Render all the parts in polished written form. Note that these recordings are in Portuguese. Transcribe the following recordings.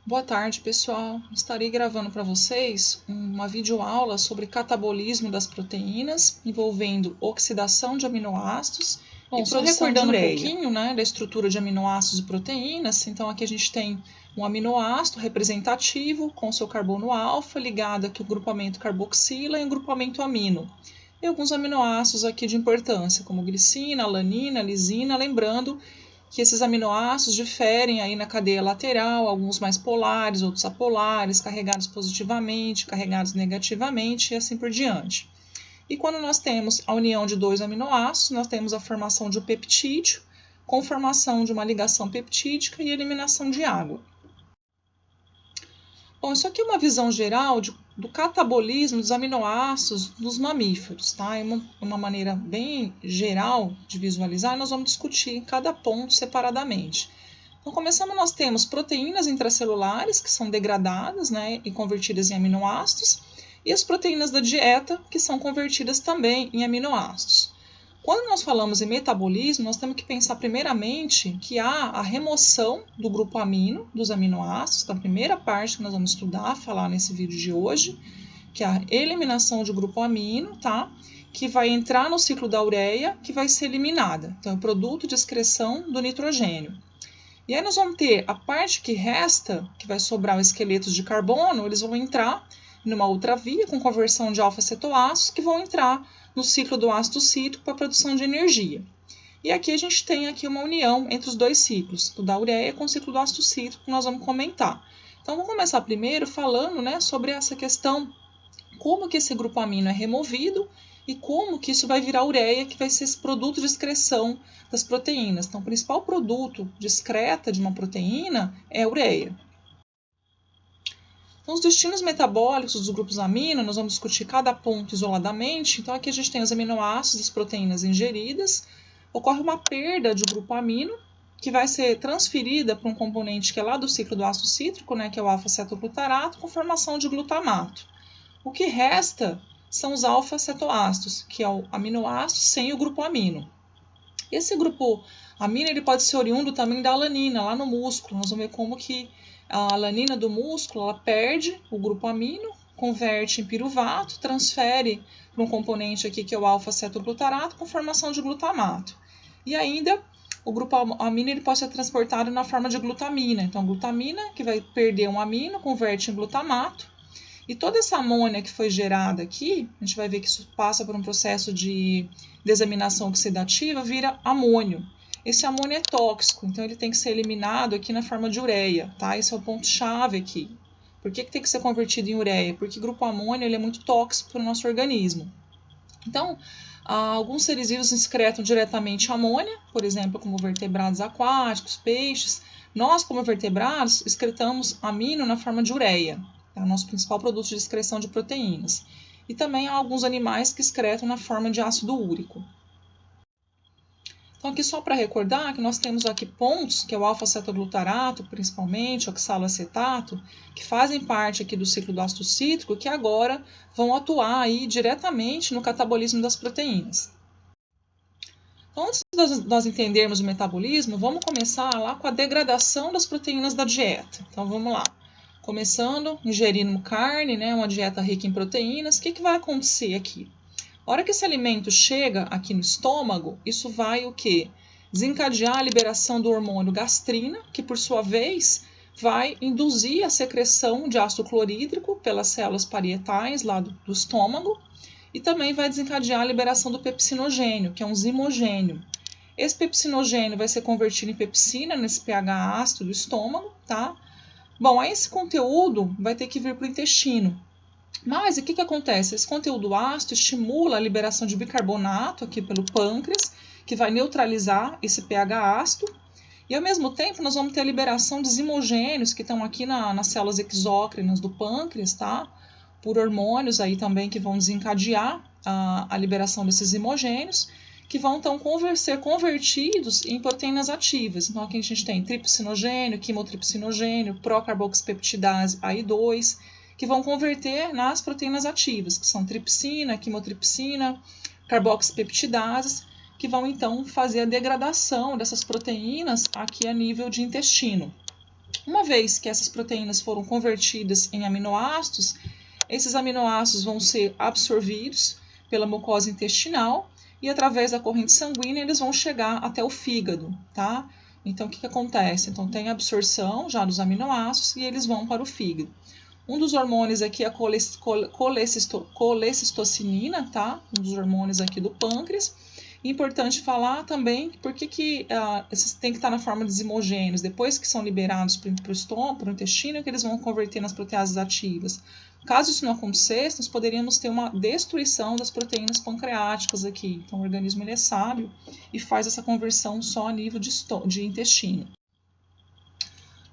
Boa tarde, pessoal. Estarei gravando para vocês uma videoaula sobre catabolismo das proteínas, envolvendo oxidação de aminoácidos e produção de ureia. Só recordando um pouquinho, da estrutura de aminoácidos e proteínas, então aqui a gente tem um aminoácido representativo com seu carbono alfa ligado aqui ao grupamento carboxila e o grupamento amino. E alguns aminoácidos aqui de importância, como glicina, alanina, lisina, lembrando que esses aminoácidos diferem aí na cadeia lateral, alguns mais polares, outros apolares, carregados positivamente, carregados negativamente e assim por diante. E quando nós temos a união de dois aminoácidos, nós temos a formação de um peptídeo, com formação de uma ligação peptídica e eliminação de água. Bom, isso aqui é uma visão geral do catabolismo dos aminoácidos dos mamíferos, tá? É uma maneira bem geral de visualizar, e nós vamos discutir cada ponto separadamente. Então, começando, nós temos proteínas intracelulares, que são degradadas, e convertidas em aminoácidos, e as proteínas da dieta, que são convertidas também em aminoácidos. Quando nós falamos em metabolismo, nós temos que pensar primeiramente que há a remoção do grupo amino, dos aminoácidos, então a primeira parte que nós vamos estudar, falar nesse vídeo de hoje, que é a eliminação de grupo amino, tá? Que vai entrar no ciclo da ureia, que vai ser eliminada. Então, é o produto de excreção do nitrogênio. E aí nós vamos ter a parte que resta, que vai sobrar os esqueletos de carbono, eles vão entrar numa outra via, com conversão de alfa-cetoácidos, que vão entrar no ciclo do ácido cítrico para a produção de energia. E aqui a gente tem aqui uma união entre os dois ciclos, o da ureia com o ciclo do ácido cítrico, que nós vamos comentar. Então, vamos começar primeiro falando, sobre essa questão, como que esse grupo amino é removido e como que isso vai virar ureia, que vai ser esse produto de excreção das proteínas. Então, o principal produto de excreta de uma proteína é a ureia. Então, os destinos metabólicos dos grupos amino, nós vamos discutir cada ponto isoladamente. Então, aqui a gente tem os aminoácidos das proteínas ingeridas. Ocorre uma perda de grupo amino, que vai ser transferida para um componente que é lá do ciclo do ácido cítrico, que é o alfa-cetoglutarato, com formação de glutamato. O que resta são os alfa-cetoácidos, que é o aminoácido sem o grupo amino. Esse grupo amino ele pode ser oriundo também da alanina, lá no músculo. Nós vamos ver como que a alanina do músculo ela perde o grupo amino, converte em piruvato, transfere para um componente aqui que é o alfa-cetoglutarato com formação de glutamato. E ainda o grupo amino ele pode ser transportado na forma de glutamina. Então, glutamina, que vai perder um amino, converte em glutamato. E toda essa amônia que foi gerada aqui, a gente vai ver que isso passa por um processo de desaminação oxidativa, vira amônio. Esse amônio é tóxico, então ele tem que ser eliminado aqui na forma de ureia, tá? Esse é o ponto-chave aqui. Por que tem que ser convertido em ureia? Porque o grupo amônio ele é muito tóxico para o nosso organismo. Então, alguns seres vivos excretam diretamente amônia, por exemplo, como vertebrados aquáticos, peixes. Nós, como vertebrados, excretamos amino na forma de ureia, é o nosso principal produto de excreção de proteínas. E também há alguns animais que excretam na forma de ácido úrico. Então, aqui só para recordar que nós temos aqui pontos, que é o alfa-cetoglutarato, principalmente, oxaloacetato, que fazem parte aqui do ciclo do ácido cítrico, que agora vão atuar aí diretamente no catabolismo das proteínas. Então, antes de nós entendermos o metabolismo, vamos começar lá com a degradação das proteínas da dieta. Então, vamos lá. Começando, ingerindo carne, uma dieta rica em proteínas, o que vai acontecer aqui? A hora que esse alimento chega aqui no estômago, isso vai o quê? Desencadear a liberação do hormônio gastrina, que por sua vez vai induzir a secreção de ácido clorídrico pelas células parietais lá do estômago e também vai desencadear a liberação do pepsinogênio, que é um zimogênio. Esse pepsinogênio vai ser convertido em pepsina nesse pH ácido do estômago, tá? Bom, aí esse conteúdo vai ter que vir para o intestino. Mas o que acontece? Esse conteúdo ácido estimula a liberação de bicarbonato aqui pelo pâncreas, que vai neutralizar esse pH ácido. E ao mesmo tempo nós vamos ter a liberação de zimogênios que estão aqui nas células exócrinas do pâncreas, tá? Por hormônios aí também que vão desencadear a liberação desses zimogênios, que vão então ser convertidos em proteínas ativas. Então aqui a gente tem tripsinogênio, quimotripsinogênio, procarboxipeptidase AI2, que vão converter nas proteínas ativas, que são tripsina, quimotripsina, carboxipeptidases, que vão então fazer a degradação dessas proteínas aqui a nível de intestino. Uma vez que essas proteínas foram convertidas em aminoácidos, esses aminoácidos vão ser absorvidos pela mucosa intestinal e através da corrente sanguínea eles vão chegar até o fígado, tá? Então, o que acontece? Então, tem a absorção já dos aminoácidos e eles vão para o fígado. Um dos hormônios aqui é a colecistocinina, tá? Um dos hormônios aqui do pâncreas. Importante falar também por que esses têm que estar na forma de desimogêneos. Depois que são liberados para o estômago, para o intestino, que eles vão converter nas proteases ativas. Caso isso não acontecesse, nós poderíamos ter uma destruição das proteínas pancreáticas aqui. Então, o organismo ele é sábio e faz essa conversão só a nível de intestino.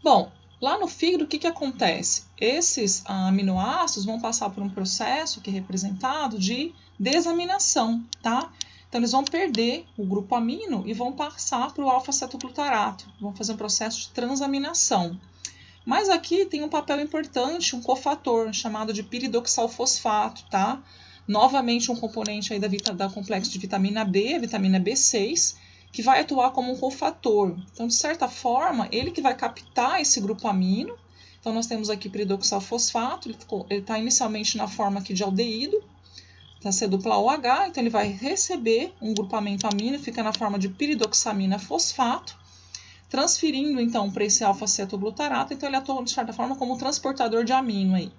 Bom, lá no fígado, o que acontece? Esses aminoácidos vão passar por um processo que é representado de desaminação, tá? Então, eles vão perder o grupo amino e vão passar para o alfa-cetoglutarato. Vão fazer um processo de transaminação. Mas aqui tem um papel importante, um cofator, chamado de piridoxalfosfato, tá? Novamente um componente aí da complexo de vitamina B, a vitamina B6, que vai atuar como um cofator. Então, de certa forma, ele que vai captar esse grupo amino. Então, nós temos aqui piridoxalfosfato, ele está inicialmente na forma aqui de aldeído, tá? C-dupla-OH, então ele vai receber um grupamento amino, fica na forma de piridoxamina fosfato, transferindo então para esse alfa-cetoglutarato, então ele atua de certa forma como um transportador de amino aí.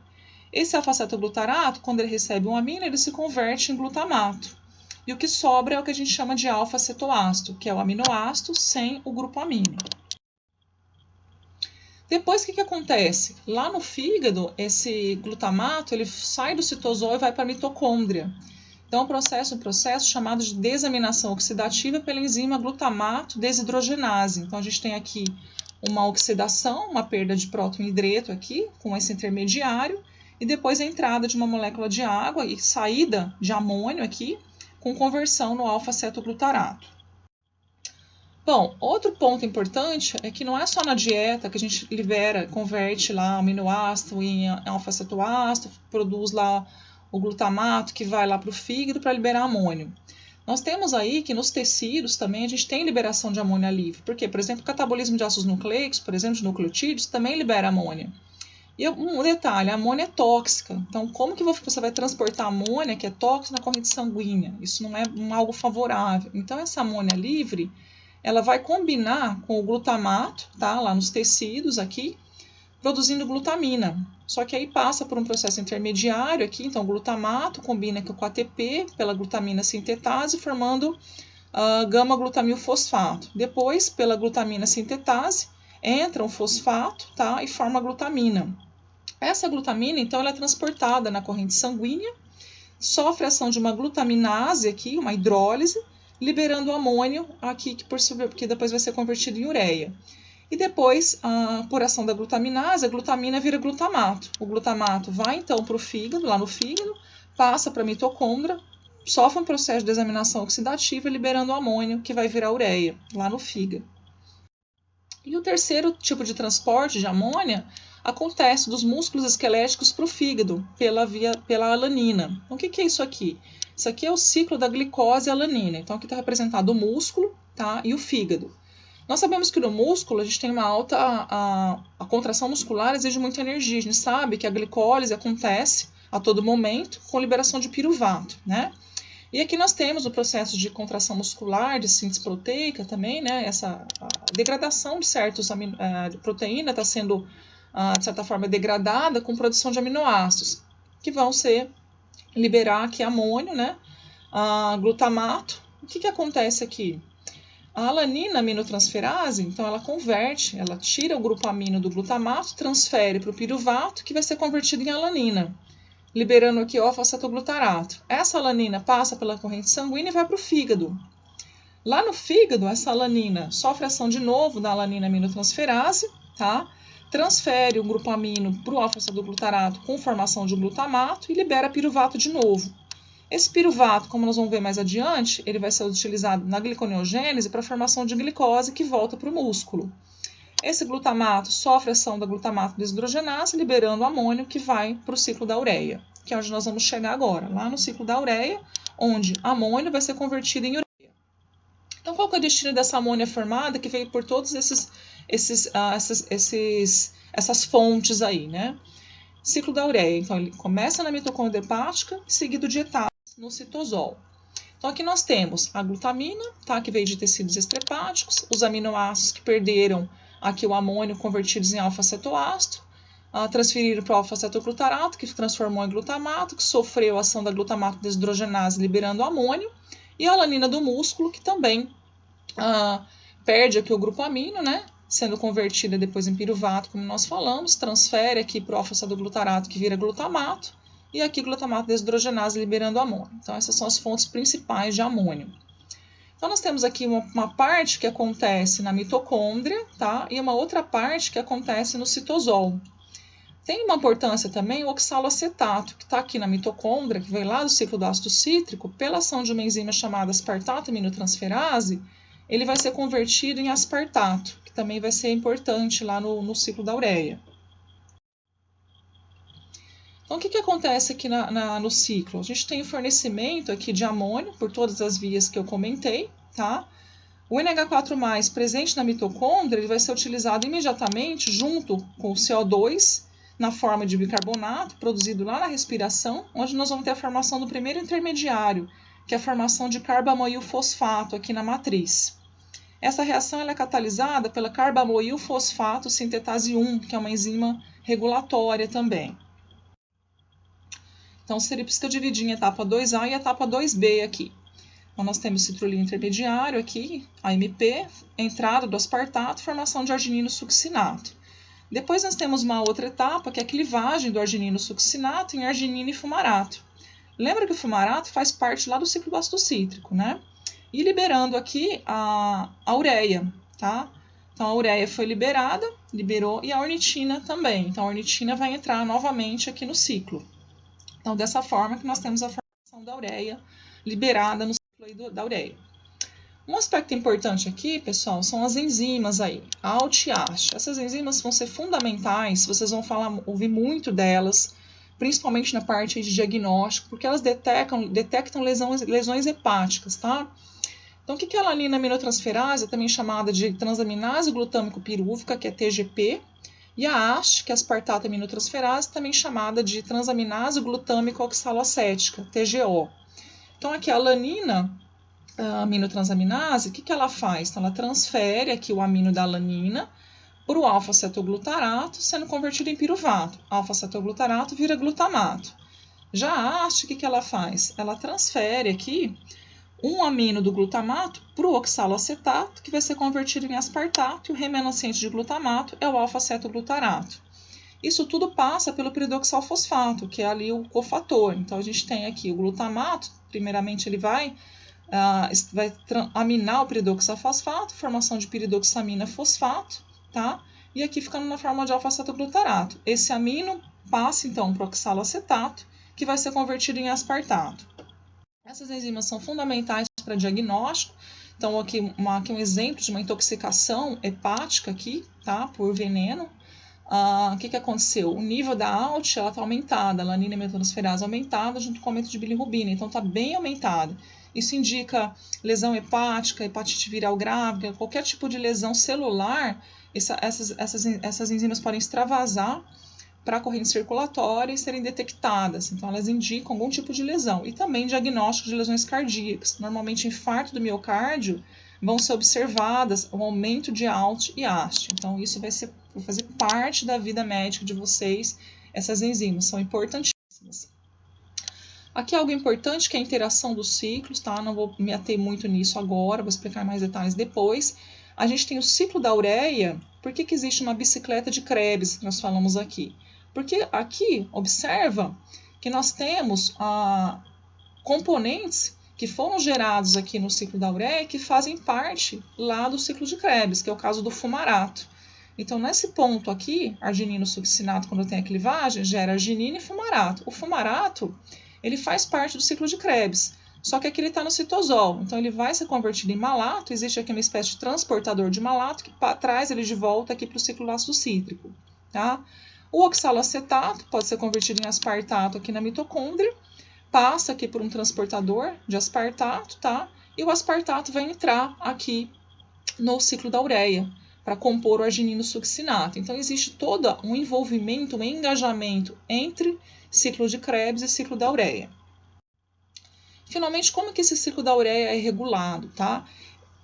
Esse alfa-cetoglutarato, quando ele recebe um amino, ele se converte em glutamato. E o que sobra é o que a gente chama de alfa-cetoácido, que é o aminoácido sem o grupo amino. Depois, o que acontece? Lá no fígado, esse glutamato ele sai do citosol e vai para a mitocôndria. Então, é um processo chamado de desaminação oxidativa pela enzima glutamato desidrogenase. Então, a gente tem aqui uma oxidação, uma perda de próton-hidreto aqui, com esse intermediário, e depois a entrada de uma molécula de água e saída de amônio aqui, com conversão no alfa-cetoglutarato. Bom, outro ponto importante é que não é só na dieta que a gente converte lá aminoácido em alfa-cetoácido, produz lá o glutamato que vai lá para o fígado para liberar amônio. Nós temos aí que nos tecidos também a gente tem liberação de amônia livre. Por quê? Por exemplo, o catabolismo de ácidos nucleicos, por exemplo, de nucleotídeos, também libera amônia. E um detalhe, a amônia é tóxica. Então, como que você vai transportar amônia, que é tóxica, na corrente sanguínea? Isso não é algo favorável. Então, essa amônia livre, ela vai combinar com o glutamato, tá? Lá nos tecidos aqui, produzindo glutamina. Só que aí passa por um processo intermediário aqui, então o glutamato combina com o ATP pela glutamina sintetase, formando gama-glutamilfosfato. Depois, pela glutamina sintetase, entra um fosfato, tá? E forma a glutamina. Essa glutamina, então, ela é transportada na corrente sanguínea, sofre a ação de uma glutaminase aqui, uma hidrólise, liberando o amônio aqui, que depois vai ser convertido em ureia. E depois, por ação da glutaminase, a glutamina vira glutamato. O glutamato vai então para o fígado, lá no fígado, passa para a mitocôndria, sofre um processo de desaminação oxidativa, liberando o amônio, que vai virar ureia, lá no fígado. E o terceiro tipo de transporte de amônia acontece dos músculos esqueléticos para o fígado, pela alanina. Então, o que é isso aqui? Isso aqui é o ciclo da glicose e alanina. Então, aqui está representado o músculo, tá? E o fígado. Nós sabemos que no músculo a gente tem uma alta... A contração muscular exige muita energia. A gente sabe que a glicólise acontece a todo momento com liberação de piruvato, né? E aqui nós temos o processo de contração muscular, de síntese proteica também, né? Essa degradação de certas proteínas está sendo, de certa forma, degradada com produção de aminoácidos, que vão liberar aqui amônio, né? Glutamato. O que acontece aqui? A alanina aminotransferase, então ela converte, ela tira o grupo amino do glutamato, transfere para o piruvato, que vai ser convertido em alanina, liberando aqui o alfa-cetoglutarato. Essa alanina passa pela corrente sanguínea e vai para o fígado. Lá no fígado, essa alanina sofre ação de novo da alanina aminotransferase, tá? Transfere o grupo amino para o alfa-cetoglutarato com formação de glutamato e libera piruvato de novo. Esse piruvato, como nós vamos ver mais adiante, ele vai ser utilizado na gliconeogênese para a formação de glicose que volta para o músculo. Esse glutamato sofre a ação da glutamato desidrogenase, liberando amônio que vai para o ciclo da ureia, que é onde nós vamos chegar agora, lá no ciclo da ureia, onde amônio vai ser convertido em ureia. Então, qual que é o destino dessa amônia formada que veio por todos essas fontes aí, né? Ciclo da ureia, então ele começa na mitocôndria hepática, seguido de etapas no citosol. Então aqui nós temos a glutamina, tá, que veio de tecidos extrahepáticos, os aminoácidos que perderam aqui o amônio convertidos em alfa-cetoácido, transferiram para o alfa-cetoglutarato, que transformou em glutamato, que sofreu a ação da glutamato desidrogenase liberando amônio, e a alanina do músculo, que também perde aqui o grupo amino, né? Sendo convertida depois em piruvato, como nós falamos, transfere aqui para o alfa-cetoglutarato, que vira glutamato, e aqui glutamato desidrogenase liberando amônio. Então, essas são as fontes principais de amônio. Então, nós temos aqui uma parte que acontece na mitocôndria, tá? E uma outra parte que acontece no citosol. Tem uma importância também o oxaloacetato, que está aqui na mitocôndria, que vem lá do ciclo do ácido cítrico, pela ação de uma enzima chamada aspartato aminotransferase, ele vai ser convertido em aspartato, que também vai ser importante lá no ciclo da ureia. Então, o que acontece aqui no ciclo? A gente tem o fornecimento aqui de amônio por todas as vias que eu comentei, tá? O NH4+, presente na mitocôndria, ele vai ser utilizado imediatamente junto com o CO2, na forma de bicarbonato, produzido lá na respiração, onde nós vamos ter a formação do primeiro intermediário, que é a formação de carbamoilfosfato aqui na matriz. Essa reação ela é catalisada pela carbamoilfosfato sintetase 1, que é uma enzima regulatória também. Então, seria por isso que eu dividi em etapa 2A e etapa 2B aqui. Então, nós temos citrulina intermediário aqui, AMP, entrada do aspartato, formação de arginino succinato. Depois nós temos uma outra etapa, que é a clivagem do arginino succinato em arginina e fumarato. Lembra que o fumarato faz parte lá do ciclo do ácido cítrico, né? E liberando aqui a ureia, tá? Então, a ureia foi liberada, liberou, e a ornitina também. Então, a ornitina vai entrar novamente aqui no ciclo. Então, dessa forma que nós temos a formação da ureia liberada no ciclo da ureia. Um aspecto importante aqui, pessoal, são as enzimas aí, ALT e AST. Essas enzimas vão ser fundamentais, vocês vão ouvir muito delas, principalmente na parte de diagnóstico, porque elas detectam lesões hepáticas, tá? Então, o que é a alanina aminotransferase, também chamada de transaminase glutâmico pirúvica, que é TGP, e a AST, que é aspartato aminotransferase, também chamada de transaminase glutâmico oxaloacética, TGO. Então, aqui a alanina aminotransaminase, o que ela faz? Então, ela transfere aqui o amino da alanina para o alfa-cetoglutarato, sendo convertido em piruvato. Alfa-cetoglutarato vira glutamato. Já a AST, o que ela faz? Ela transfere aqui um amino do glutamato para o oxaloacetato, que vai ser convertido em aspartato, e o remanescente de glutamato é o alfa-cetoglutarato. Isso tudo passa pelo piridoxalfosfato, que é ali o cofator. Então, a gente tem aqui o glutamato, primeiramente ele vai aminar o piridoxafosfato, formação de piridoxamina fosfato, tá? E aqui ficando na forma de alfa-cetoglutarato. Esse amino passa então para o oxaloacetato, que vai ser convertido em aspartato. Essas enzimas são fundamentais para diagnóstico. Então, aqui um exemplo de uma intoxicação hepática aqui, tá? Por veneno. O que aconteceu? O nível da ALT está aumentada, a alanina aminotransferase aumentada junto com o aumento de bilirrubina, então está bem aumentada. Isso indica lesão hepática, hepatite viral grávida, qualquer tipo de lesão celular, essas enzimas podem extravasar para a corrente circulatória e serem detectadas. Então, elas indicam algum tipo de lesão. E também diagnóstico de lesões cardíacas. Normalmente, infarto do miocárdio vão ser observadas o aumento de ALT e AST. Então, isso vai fazer parte da vida médica de vocês. Essas enzimas são importantíssimas. Aqui algo importante que é a interação dos ciclos, tá? Não vou me ater muito nisso agora, vou explicar mais detalhes depois. A gente tem o ciclo da ureia. Por que existe uma bicicleta de Krebs que nós falamos aqui? Porque aqui, observa que nós temos componentes que foram gerados aqui no ciclo da ureia que fazem parte lá do ciclo de Krebs, que é o caso do fumarato. Então, nesse ponto aqui, arginino succinato, quando tem a clivagem, gera arginina e fumarato. O fumarato, ele faz parte do ciclo de Krebs, só que aqui ele está no citosol. Então, ele vai ser convertido em malato, existe aqui uma espécie de transportador de malato que traz ele de volta aqui para o ciclo do ácido cítrico, tá? O oxaloacetato pode ser convertido em aspartato aqui na mitocôndria, passa aqui por um transportador de aspartato, tá? E o aspartato vai entrar aqui no ciclo da ureia, para compor o arginino succinato. Então, existe todo um envolvimento, um engajamento entre ciclo de Krebs e ciclo da ureia. Finalmente, como que esse ciclo da ureia é regulado, tá?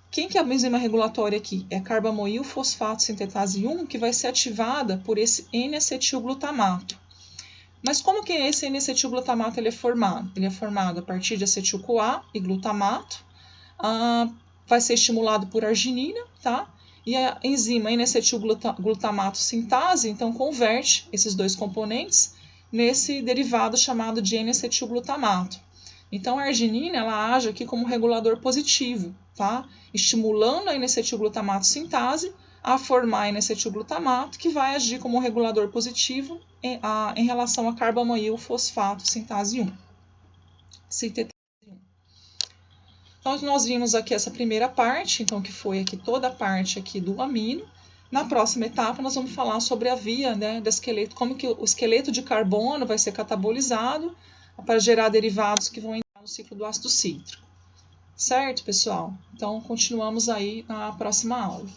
Quem que é a enzima regulatória aqui? É a carbamoil fosfato sintetase 1, que vai ser ativada por esse N-acetilglutamato. Mas como que esse N-acetilglutamato ele é formado? Ele é formado a partir de acetil-CoA e glutamato, vai ser estimulado por arginina, tá? E a enzima N-acetilglutamato sintase, então, converte esses dois componentes nesse derivado chamado de N-acetilglutamato. Então, a arginina, ela age aqui como regulador positivo, tá? Estimulando a N-acetilglutamato sintase a formar N-acetilglutamato, que vai agir como regulador positivo em relação a carbamoil fosfato sintase 1. Então, nós vimos aqui essa primeira parte, então, que foi aqui toda a parte aqui do amino. Na próxima etapa, nós vamos falar sobre a via, né, do esqueleto, como que o esqueleto de carbono vai ser catabolizado para gerar derivados que vão entrar no ciclo do ácido cítrico. Certo, pessoal? Então, continuamos aí na próxima aula.